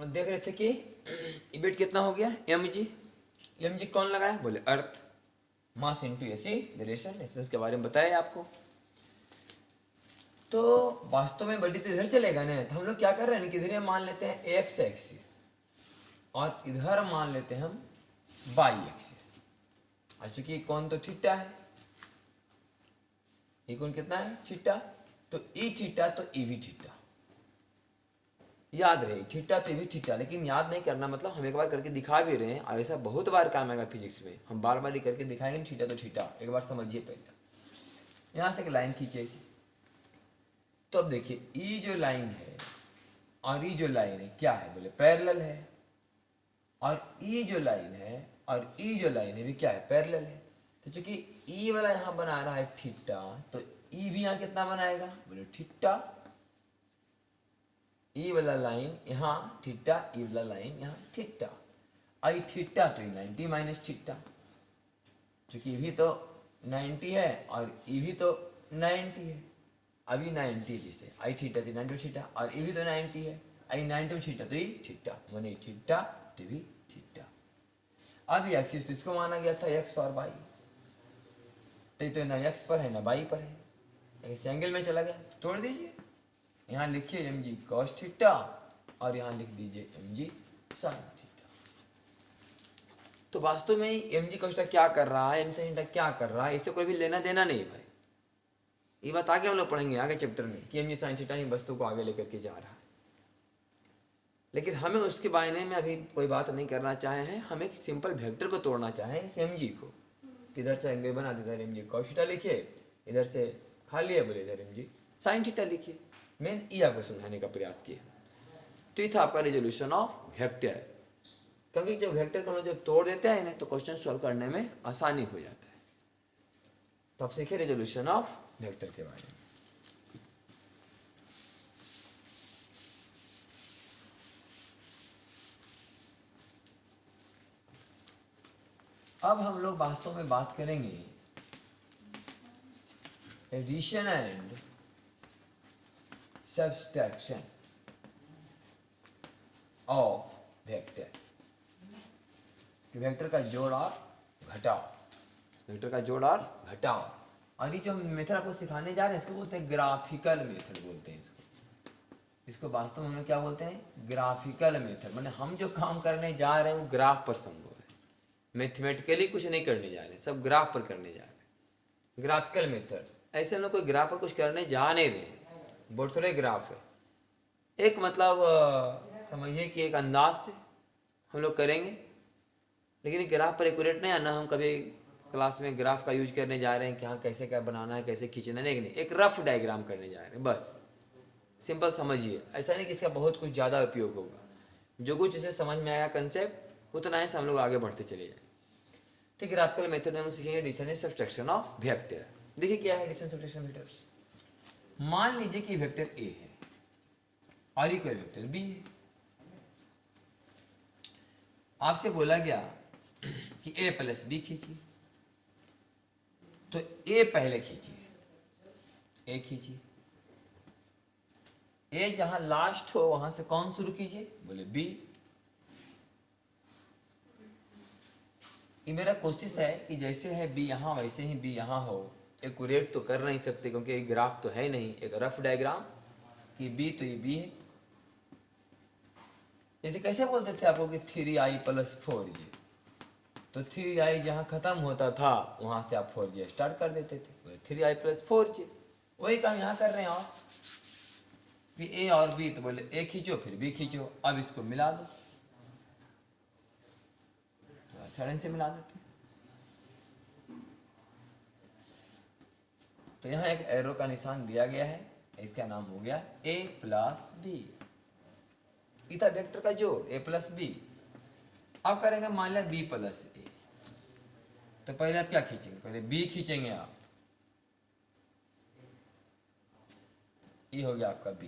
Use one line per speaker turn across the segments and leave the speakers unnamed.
हम देख रहे थे कि इवेट कितना हो गया एम जी कौन लगाया, बोले अर्थ, मास इंटू एसी रिलेशन, इसके बारे में बताया आपको। तो वास्तव में बड़ी तो इधर चलेगा ना, तो हम लोग क्या कर रहे हैं कि इधर मान लेते हैं एक्स एक्सिस और इधर मान लेते हैं हम वाई एक्सिस। चूंकि कौन तो थीटा है, ये कौन कितना है थीटा, तो ई थीटा तो ई भी थीटा, याद रहे थीटा तो ई भी थीटा। लेकिन याद नहीं करना मतलब हम एक बार करके दिखा भी रहे हैं, और ऐसा बहुत बार काम आएगा फिजिक्स में, हम बार बार ही करके दिखाएंगे थीटा तो थीटा, एक बार समझिए पहले। यहां से एक लाइन खींचे ऐसी, तो अब देखिए ई जो लाइन है और ई जो लाइन है क्या है, बोले पैरेलल है, और ई जो लाइन है और ई जो लाइन है भी क्या है, पैरेलल है। तो चूंकि ई वाला यहां बना रहा है थीटा, तो ई भी यहां कितना बनाएगा, बोले थीटा, ई वाला लाइन यहाँ थीटा, ई वाला लाइन यहाँ थीटा, आई थीटा तो 90 माइनस थीटा, चूंकि भी तो 90 है और ई भी तो 90 है, अभी 90 जिसे आई थीटा थी 90 थीटा, और ई भी तो 90 है, आई 90 थीटा तो ई थीटा, माने थीटा तो भी थीटा। अब एक्सिस तो इसको माना गया था एक्स और वाई, तो ना एक्स पर है ना वाई पर है, इस एंगल में चला गया तो तोड़ दीजिए, यहाँ लिखिए एम जी कॉस थीटा और यहाँ लिख दीजिए एम जी साइन थीटा। तो वास्तव में एम जी कॉस क्या कर रहा है, एम साइन थीटा क्या कर रहा है, इससे कोई भी लेना देना नहीं भाई। ये बात आगे हम लोग पढ़ेंगे आगे चैप्टर में कि एम जी साइन थीटा ही वस्तु को आगे लेकर के जा रहा है। लेकिन हमें उसके बारे में अभी कोई बात नहीं करना चाहे हैं, हम एक सिंपल वेक्टर को तोड़ना चाहें इस एम जी को। इधर से एंगल बना देता है एम जी कॉस थीटा लिखिए, इधर से खाली है बोले इधर एम जी साइन थीटा लिखिए। मैंने ये आपको समझाने का प्रयास किया। तो ये था आपका रेजोल्यूशन ऑफ वेक्टर, क्योंकि जब वेक्टर को हम जब तोड़ देते हैं ना तो क्वेश्चन सॉल्व करने में आसानी हो जाता है। तो आप सीखिए रेजोल्यूशन ऑफ वेक्टर के बारे में। अब हम लोग वास्तव में बात करेंगे addition and subtraction of vector, vector का जोड़ और घटाव, वेक्टर का जोड़ और घटाव। और ये जो हम मेथड आपको सिखाने जा रहे हैं इसको बोलते हैं ग्राफिकल मेथड बोलते हैं इसको वास्तव में हम क्या बोलते हैं, ग्राफिकल मेथड। माने हम जो काम करने जा रहे हैं वो ग्राफ पर संभव है, मैथमेटिकली कुछ नहीं करने जा रहे हैं, सब ग्राफ पर करने जा रहे हैं। ग्राफिकल मेथड, ऐसे हम लोग कोई ग्राफ पर कुछ करने जा नहीं रहे, बोर्ड थोड़े ग्राफ है, एक मतलब समझिए कि एक अंदाज से हम लोग करेंगे, लेकिन ग्राफ पर एक्यूरेट नहीं आना। हम कभी क्लास में ग्राफ का यूज करने जा रहे हैं कि हाँ कैसे क्या बनाना है, कैसे खींचना है, नहीं, एक रफ डायग्राम करने जा रहे हैं, बस सिंपल समझिए। ऐसा नहीं कि इसका बहुत कुछ ज़्यादा उपयोग होगा, जो कुछ इसे समझ में आया कंसेप्ट उतना ही से हम लोग आगे बढ़ते चले जाए। तो ग्राफिकल मेथड में हम सीखेंगे addition and subtraction of vector. देखिए क्या है एडिशन सब्सट्रैक्शन वेक्टर। मान लीजिए कि वेक्टर ए है और ये कोई वेक्टर बी है, आपसे बोला गया कि a प्लस बी खींचिए, तो a पहले खींचिए, a खींचिए, a जहां लास्ट हो वहां से कौन शुरू कीजिए, बोले b। ये मेरा कोशिश है कि जैसे है b यहां वैसे ही b यहां हो। एक्यूरेट तो कर नहीं सकते क्योंकि एक ग्राफ तो है नहीं, एक रफ डायग्राम कि b तो ये b है। जैसे कैसे बोलते थे आपको कि 3i प्लस 4j, तो 3i जहाँ खत्म होता था वहां से आप 4j स्टार्ट कर देते थे, बोले 3i प्लस 4j। वही काम यहाँ कर रहे हैं, और भी a और b, तो बोले a खींचो फिर b खींचो, अब इसको मिला दो, थर्ड से मिला देते हैं। तो यहाँ एक एरो का निशान दिया गया है, इसका नाम हो गया a प्लस बी, इतना वेक्टर का जोड़ a प्लस बी। अब करेंगे मान लिया b प्लस ए, तो पहले आप क्या खींचेंगे, पहले b खींचेंगे आप, ये हो गया आपका b।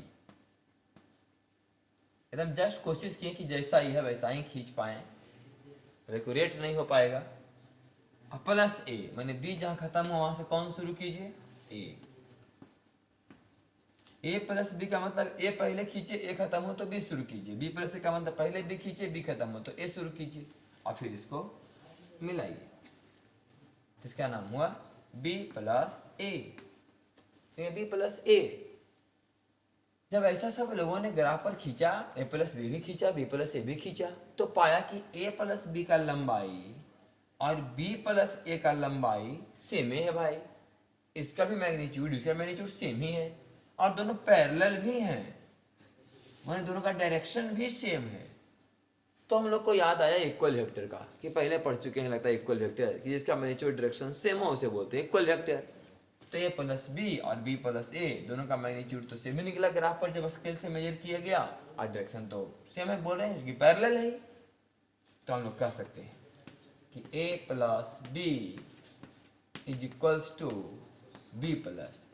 एकदम जस्ट कोशिश किए कि जैसा ही है वैसा ही खींच पाए, एक्यूरेट नहीं हो पाएगा। अब प्लस ए, मैंने b जहां खत्म हो वहां से कौन शुरू कीजिए, a। ए प्लस बी का मतलब ए पहले खींचे, ए खत्म हो तो बी शुरू कीजिए। बी प्लस ए का मतलब पहले बी खींचे, बी खत्म हो तो ए शुरू कीजिए और फिर इसको मिलाइए। इसका नाम हुआ बी प्लस ए, बी प्लस ए। जब ऐसा सब लोगों ने ग्राफ पर खींचा, ए प्लस बी भी खींचा, बी प्लस ए भी खींचा, तो पाया कि ए प्लस बी का लंबाई और बी प्लस ए का लंबाई सेम है भाई। इसका भी मैग्नीट्यूड इसका मैग्नीट्यूड सेम ही है और दोनों पैरेलल भी हैं, माने दोनों का डायरेक्शन भी सेम है। तो हम लोग को याद आया इक्वल वेक्टर का, कि पहले पढ़ चुके हैं लगता है इक्वल वेक्टर, कि जिसका मैग्नीट्यूड डायरेक्शन सेम हो उसे बोलते हैं इक्वल वेक्टर। तो ए प्लस बी और बी प्लस ए दोनों का मैग्नीट्यूड तो सेम ही निकला ग्राफ पर जब स्केल से मेजर किया गया, और डायरेक्शन तो सेम है बोल रहे हैं कि पैरेलल है। तो हम लोग कह सकते हैं कि A plus B is equals to B plus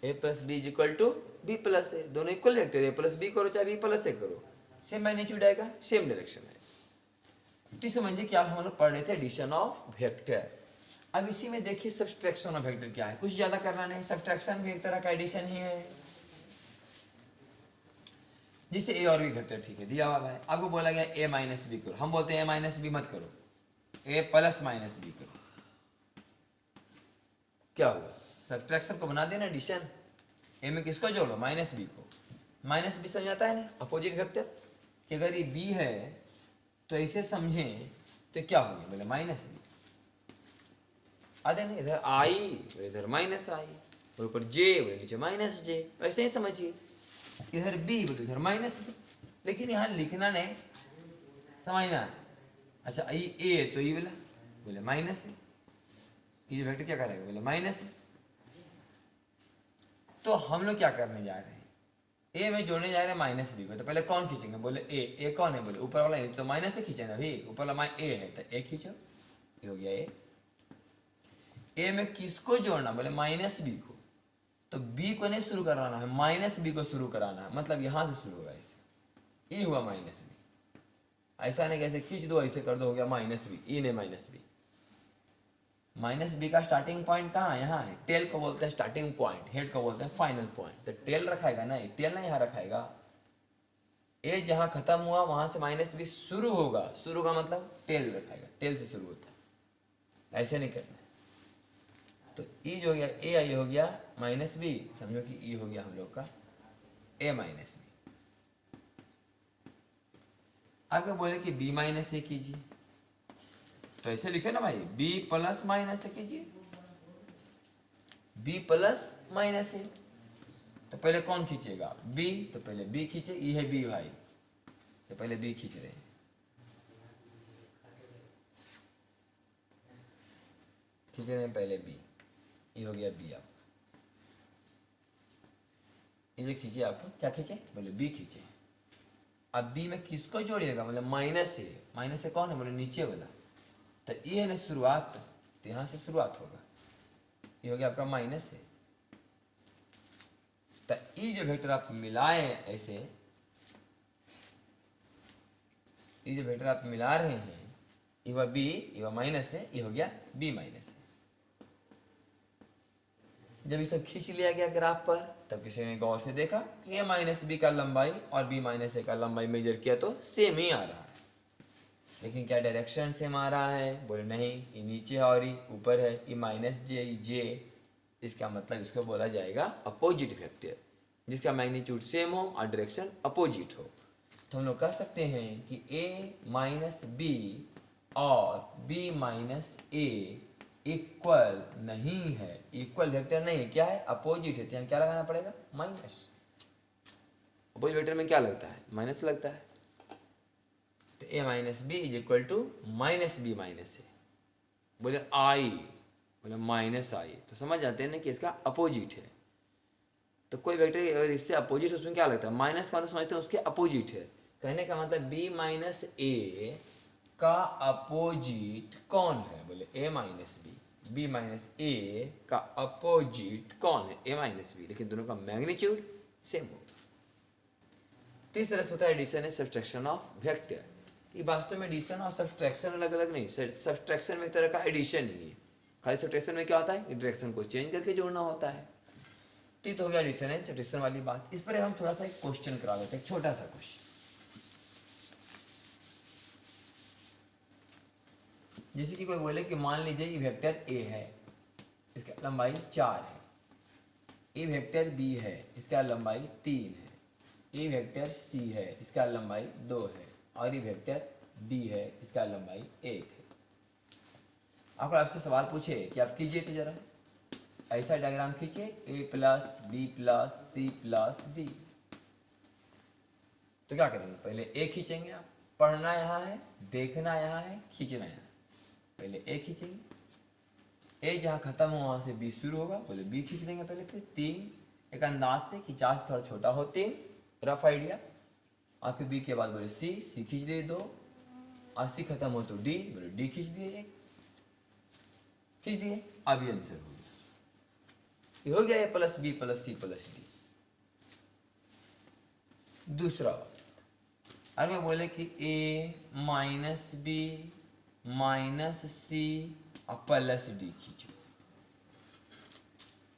A plus B is equal to B plus A. दोनों equal vector, A plus B करो चाहे बी प्लस ए करो, सेम मैग्नीट्यूड आएगा, सेम डायरेक्शन है। तो समझिए कि आप हम लोग पढ़ रहे थे एडिशन ऑफ वेक्टर। अब इसी में देखिए सब्सट्रैक्शन ऑफ वेक्टर क्या है, कुछ ज्यादा करना नहीं, सब्सट्रैक्शन भी एक तरह का एडिशन ही है। जिसे ए और बी वेक्टर ठीक है दिया हुआ है, आपको बोला गया ए माइनस बी करो, हम बोलते हैं ए माइनस बी मत करो, ए प्लस माइनस बी करो। क्या हुआ, सब्सट्रैक्शन को बना देना एडिशन। ए में किसको जोड़ो, माइनस बी को। माइनस बी समझ आता है ना अपोजिट वेक्टर, कि अगर ये बी है तो ऐसे समझें तो क्या होगा, बोले माइनस बी। आधे नहीं, इधर आई इधर माइनस आई, और ऊपर जे बोले नीचे माइनस जे, ऐसे ही समझिए। इधर बी बोले इधर माइनस बी, लेकिन यहाँ लिखना नहीं, समझना है। अच्छा ये ए तो ये बोले माइनस है, ये वेक्टर क्या करेगा, बोले माइनस है। तो हम लोग क्या करने जा रहे हैं, ए में जोड़ने जा रहे हैं माइनस बी को। तो पहले कौन खींचेंगे, बोले ए कौन है, बोले ऊपर वाला ए, तो माइनस से खींचे ना भी, ऊपर वाला ए है तो ए खींचो, ये हो गया ए। ए में किसको जोड़ना, बोले माइनस बी को। तो बी को नहीं शुरू कराना है, माइनस बी को शुरू कराना है, मतलब यहां से शुरू होगा ऐसे, ई हुआ माइनस बी। ऐसा नहीं कैसे खींच दो ऐसे कर दो हो गया माइनस बी, ई ने माइनस बी। माइनस बी का स्टार्टिंग पॉइंट कहाँ है, यहाँ है। टेल को बोलते हैं स्टार्टिंग पॉइंट, हेड को बोलते हैं फाइनल पॉइंट। तो टेल रखाएगा ना, टेल ना यहाँ रखाएगा। ए जहाँ खत्म हुआ वहां से माइनस बी शुरू होगा, शुरू का मतलब टेल रखाएगा, टेल से शुरू होता है, ऐसे नहीं करना है। तो ई जो हो गया ए आई हो गया माइनस बी, समझो कि ई हो गया हम लोग का ए माइनस बी। आपको बोले कि बी माइनस ए कीजिए, तो ऐसे लिखे ना भाई, बी प्लस माइनस ए कीजिए, बी प्लस माइनस ए। तो पहले कौन खींचेगा, बी, तो पहले बी खींचे, ई है बी भाई, तो पहले बी खींच रहे हैं, खींच रहे हैं पहले बी, ये हो गया बी। आप ये जो खींचे, आपको क्या खींचे, बोले बी खींचे। अब बी में किसको जोड़िएगा, बोले माइनस ए। माइनस ए कौन है, बोले नीचे वाला, तो ये है ना शुरुआत, तो यहां से शुरुआत होगा, ये हो गया आपका माइनस है। तो ये जो वेक्टर आप मिलाए ऐसे, ये जो वेक्टर आप मिला रहे हैं, ये हुआ बी, ये हुआ माइनस है, ये हो गया बी माइनस है। जब ये सब खींच लिया गया ग्राफ पर, तब किसी ने गौर से देखा कि ए माइनस बी का लंबाई और बी माइनस ए का लंबाई मेजर किया तो सेम ही आ रहा है। लेकिन क्या डायरेक्शन सेम आ रहा है, बोले नहीं, ये नीचे है और ये ऊपर है, ये माइनस जे जे, इसका मतलब इसको बोला जाएगा अपोजिट वेक्टर, जिसका मैग्नीट्यूड सेम हो और डायरेक्शन अपोजिट हो। तो हम लोग कह सकते हैं कि ए माइनस बी और बी माइनस ए इक्वल नहीं है, इक्वल वेक्टर नहीं है, क्या है, अपोजिट है। तो यहाँ क्या लगाना पड़ेगा, माइनस। अपोजिट वेक्टर में क्या लगता है, माइनस लगता है। तो A minus B is equal to minus B minus A. बोले आई, बोले माइनस आई, तो समझ जाते हैं ना कि इसका अपोजिट है। तो कोई वेक्टर अगर इससे अपोजिट, उसमें क्या लगता है, माइनस का मतलब समझते हैं उसके अपोजिट है। कहने का मतलब बी माइनस ए का अपोजिट कौन है, बोले ए माइनस बी। बी माइनस ए का अपोजिट कौन है, ए माइनस बी, लेकिन दोनों का मैग्नीट्यूड सेम होगा। तो इस तरह से होता है addition and subtraction of vector. ये वास्तव में एडिशन और सब्सट्रैक्शन अलग अलग नहीं, सब्सट्रैक्शन में एक तरह का एडिशन ही है। खाली सब्सट्रैक्शन में क्या होता है, डायरेक्शन को चेंज करके जोड़ना होता है। तो हो गया डिस्टेंस, डिस्टेंस वाली बात। इस पर हम थोड़ा सा एक क्वेश्चन करा देते हैं, छोटा सा क्वेश्चन। जैसे कि कोई बोले कि मान लीजिए ये वेक्टर ए है, इसका लंबाई 4 है, ये वेक्टर बी है, इसका लंबाई 3 है, ये वेक्टर सी है, इसका लंबाई 2 है, और ये वेक्टर डी है, इसका लंबाई 1 है। आपको आपसे सवाल पूछे कि आप कीजिए तो जरा ऐसा डायग्राम खींचिए, A plus B plus C plus D. तो क्या करेंगे, पहले ए खींचेंगे। आप पढ़ना यहाँ है, देखना यहाँ है, खींचना यहाँ है। पहले ए खींचेंगे, ए जहाँ खत्म हो वहां से बी शुरू होगा, बोले बी खींच लेंगे पहले। फिर 3 एक अंदाज से कि 4 से थोड़ा छोटा हो 3, रफ आइडिया। और फिर बी के बाद बोले सी खींच दिए 2, और सी खत्म हो तो डी, बोले डी खींच दिए 1, खींच दिए। अब ये आंसर हो गया, ये हो गया A plus B plus C plus D. दूसरा अगर मैं बोले कि A minus B minus C और प्लस डी खींचो,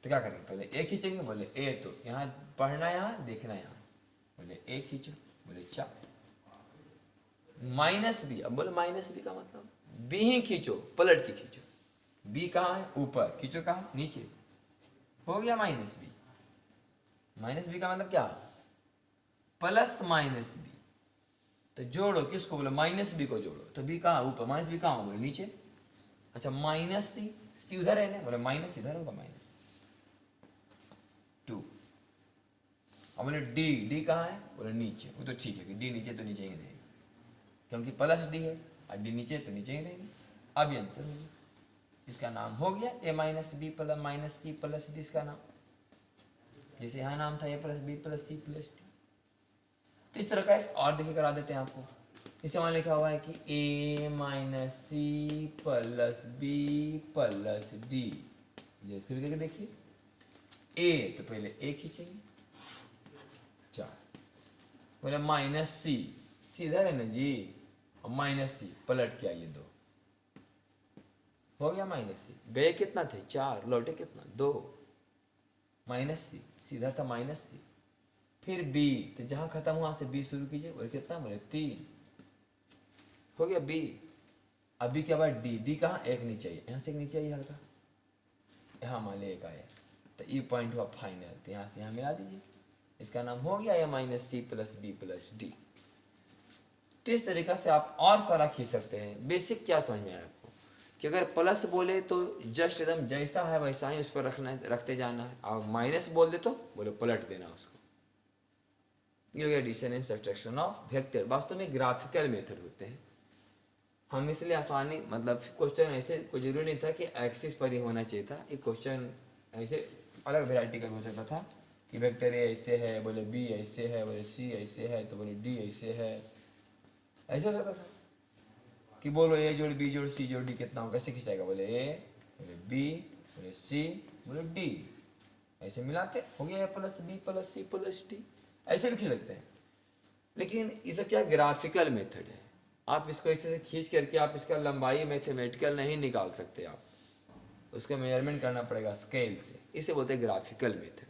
तो क्या करेंगे, पहले ए खींचेंगे। बोले ए तो यहाँ पढ़ना, यहाँ देखना यहाँ, बोले ए खींचो, बोले 4 माइनस बी। अब बोले माइनस बी का मतलब बी ही खींचो, पलट के खींचो। बी कहाँ है, ऊपर, खींचो कहाँ, नीचे। हो गया माइनस बी। माइनस बी का मतलब क्या, प्लस माइनस बी। तो जोड़ो किसको, बोले माइनस बी को जोड़ो। तो बी कहाँ ऊपर, माइनस बी कहाँ, बोले नीचे। अच्छा माइनस सी उधर है ना, बोले माइनस इधर होगा, माइनस 2। अब बोले डी कहाँ है, बोले नीचे। वो तो ठीक है कि डी नीचे तो नीचे ही रहेगा, क्योंकि प्लस डी है और डी नीचे तो नीचे ही रहेगी। अब ये आंसर हो गया, इसका नाम हो गया A minus B plus minus C plus D, इसका नाम। जैसे यहाँ नाम था A plus B plus C plus D. तो इस तरह का एक और देखिए करा देते हैं आपको। इसे वहां लिखा हुआ है कि A minus C plus B plus D. इसको लिख के देखिए, ए तो पहले ए खींचेंगे 4, बोले माइनस सी, सीधा है ना जी, और माइनस सी पलट के आइए 2, हो गया माइनस सी। गए कितना थे 4, लौटे कितना 2, माइनस सी, सीधा था माइनस सी। फिर बी, तो जहां खत्म हुआ से बी शुरू कीजिए, बोले कितना, बोले 3, हो गया बी। अभी के बाद डी कहाँ, एक नीचे आइए, यहाँ से एक नीचे आइए हल्का, यहाँ मान लिया एक आया, तो ये पॉइंट हुआ फाइनल, तो यहाँ से यहाँ मिला दीजिए। इसका नाम हो गया A minus C plus B plus D. तो इस तरीका से आप और सारा खींच सकते हैं। बेसिक क्या समझ में आया आपको, कि अगर प्लस बोले तो जस्ट एकदम जैसा है वैसा ही उस पर रखते जाना है, और माइनस बोल दे तो बोले पलट देना उसको। ये हो गया addition and subtraction of vector. वास्तव में ग्राफिकल मेथड होते हैं। हम इसलिए आसानी, मतलब क्वेश्चन ऐसे कोई जरूरी नहीं था कि एक्सिस पर ही होना चाहिए था। एक क्वेश्चन ऐसे अलग वेराइटी का हो सकता था कि वेक्टर ए ऐसे है, बोले बी ऐसे है, बोले सी ऐसे है, तो बोले डी ऐसे है, ऐसे हो सकता था कि बोलो ए जोड़ बी जोड़ सी जोड़ डी कितना हो, कैसे खिंचाएगा, बोले ए बोले बी बोले सी बोले डी, ऐसे मिलाते हो गया A plus B plus C plus D. ऐसे भी खींच सकते हैं, लेकिन ये सब क्या ग्राफिकल मेथड है। आप इसको ऐसे खींच करके आप इसका लंबाई मैथमेटिकल नहीं निकाल सकते, आप उसका मेजरमेंट करना पड़ेगा स्केल से, इसे बोलते हैं ग्राफिकल मेथड।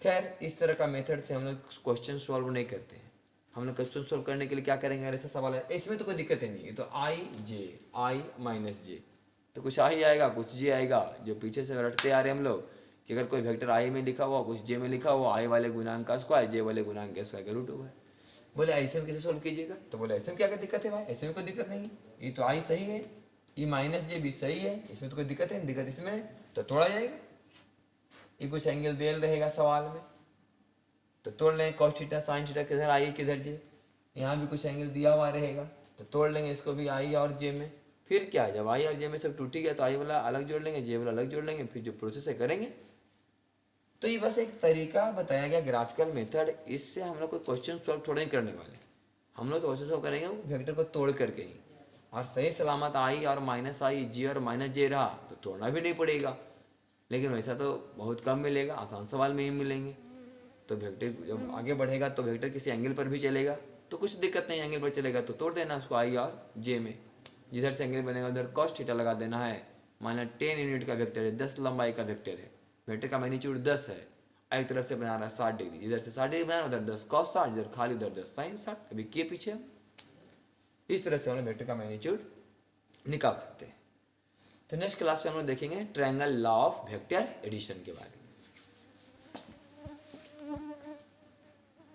खैर इस तरह का मेथड से हम लोग क्वेश्चन सॉल्व नहीं करते हैं। हम लोग क्वेश्चन सॉल्व करने के लिए क्या करेंगे, ऐसा सवाल है, इसमें तो कोई दिक्कत ही नहीं है, तो आई माइनस जे, तो कुछ आई आएगा कुछ जे आएगा, जो पीछे से रटते आ रहे हम लोग कि अगर कोई वेक्टर आई में लिखा हुआ कुछ जे में लिखा हुआ, आई वाले गुणांक का स्क्वायर जे वाले गुणांक के स्क्वायर का रूट ओवर। बोले ऐसे में कैसे सोल्व कीजिएगा, तो बोले ऐसे में क्या दिक्कत है भाई, ऐसे में कोई दिक्कत नहीं है, ये तो आई सही है, ये माइनस जे भी सही है, इसमें तो कोई दिक्कत है, दिक्कत इसमें तो तोड़ा जाएगा। ये कुछ एंगल दिया रहेगा सवाल में तो तोड़ लेंगे, कॉस थीटा साइन थीटा किधर आई किधर जे, यहाँ भी कुछ एंगल दिया हुआ रहेगा तो तोड़ लेंगे इसको भी आई और जे में। फिर क्या, जब आई और जे में सब टूटी गया तो आई वाला अलग जोड़ लेंगे, जे वाला अलग जोड़ लेंगे, फिर जो प्रोसेस है करेंगे। तो ये बस एक तरीका बताया गया ग्राफिकल मेथड। इससे हम लोग कोई क्वेश्चन सॉल्व थोड़ा नहीं करने वाले, हम लोग तो क्वेश्चन सॉल्व करेंगे वेक्टर को तोड़ करके ही, और सही सलामत आई और माइनस आई जे और माइनस जे रहा तो तोड़ना भी नहीं पड़ेगा। लेकिन वैसा तो बहुत कम मिलेगा, आसान सवाल में ही मिलेंगे। तो वेक्टर जब आगे बढ़ेगा तो वेक्टर किसी एंगल पर भी चलेगा तो कुछ दिक्कत नहीं, एंगल पर चलेगा तो तोड़ देना उसको आई और जे में, जिधर से एंगल बनेगा उधर कॉस थीटा लगा देना है। माना 10 यूनिट का वेक्टर है, 10 लंबाई का वेक्टर है, वेक्टर का मैग्नीट्यूड 10 है, एक तरफ से बना रहा है 60 डिग्री, इधर से 60 डिग्री बना रहा है, उधर 10 cos 60, इधर खाली उधर 10 sin 60, अभी किए पीछे। इस तरह से हम लोग वेक्टर का मैग्नीट्यूड निकाल सकते हैं। तो नेक्स्ट क्लास में हम लोग देखेंगे triangle law of vector addition के बारे में।